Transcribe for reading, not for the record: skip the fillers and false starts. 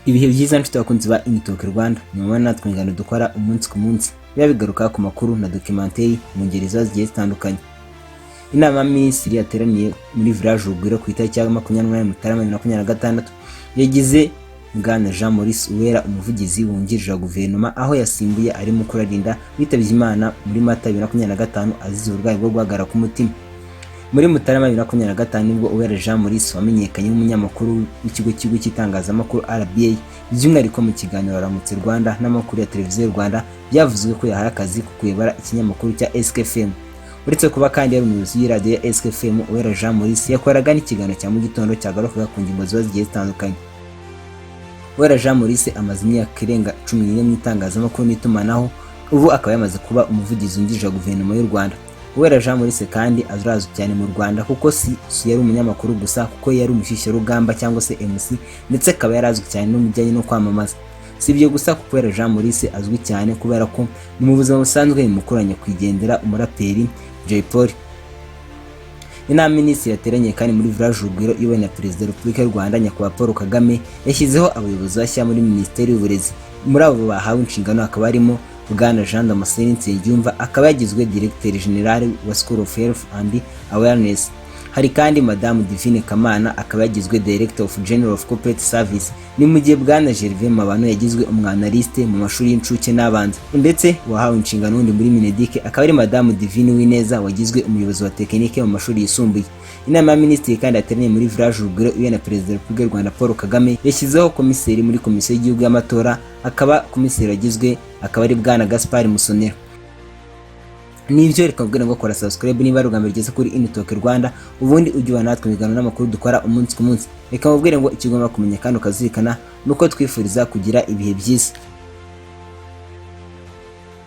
Ibihe byiza nshuti bakunzi ba Talk Rwanda, nyuma natwe ngano dukora umunsi ku munsi bigaruka ku makuru na documentaire mu ngeri zigiye zitandukanye. Inama Minisitiri yateraniye muri village Uwera ku itariki ya 28 Mutarama 2026 yagize Bwana Maurice Uwera Umuvugizi Wunjirije Guverinoma, aho yasimbuye ari mu kurarinda witabye Imana muri Mata 2025 azize uburwayi bwo guhagara ku mutima. Muri Mutarama 2025 nibwo Uwera Maurice wamenyekanye nk'umunyamakuru w'ikigo cy'itangazamakuru RBA, by'umwihariko mu kiganiro Aramutse Rwanda n'amakuru ya televiziyo Rwanda byavuzwe ko yahaye akazi ku kuyobora ikinyamakuru cya SKFM. Uretse kuba kandi yari umuyobozi w'iradiyo ya SKFM, Uwera Maurice yakoraga n'ikiganiro cya mu gitondo cyagarukaga ku ngingo zigiye zitandukanye. Uwera Maurice amaze imyaka irenga 14 mu itangazamakuru n'itumanaho, ubu akaba yamaze kuba umuvugizi wungirije wa Guverinoma y'u Rwanda. Uwera Maurice kandi azrazwe cyane mu Rwanda kuko si yari umunyamakuru gusa, kuko yari umushyishyarugamba cyangwa se MC, ndetse akaba yarazwi cyane no mu bijyanye no kwamamaza. Si ibyo gusa, kuko Uwera Maurice azwi cyane kubera ko ni mu buzima busanzwe mukoranya kwigendera umuraperi Jay Polly. Inama Minisitiri yateranye kandi muri village Urugwiro iwe na Perezida wa Repubulika y'u Rwanda Nyakubahwa Paul Kagame yashyizeho abayobozi bashya muri Minisiteri y'Uburezi. Muri abo bahawe inshingano hakaba harimo Bwana Jean Damascene Nsengiyumva, akaba yagizwe Directeur General wa School of Health and Awareness. Hari kandi Madame Divine Kamana, akaba yagizwe Director of General of Corporate Service, ni mu gihe Bwana Gervais Mabano yagizwe umwanaliste mu mashuri y'incuke n'abanza. Ndetse wahawe inshingano undi muri Mineduc akaba ari Madame Divine Wineza wagizwe umuyobozi wa tekinike mu mashuri yisumbuye. Inama ya Minisitiri kandi yateraniye muri village Urugwiro iwe na Perezida wa Repubulika y'u Rwanda Paul Kagame yashyizeho Komiseri muri Komisiyo y'Igihugu y'Amatora, akaba Komiseri wagizwe akaba ari Bwana Gasipal Musonera. Nibyo reka mbwira ngo kora subscribe niba rugamba rigeze kuri Talk Rwanda, ubundi ujye ubana natwe ibiganiro n'amakuru dukora umunsi ku munsi. Reka mbwira ngo ikigomba kumenya kandi ukazirikana nuko twifuriza kugira ibihe byiza.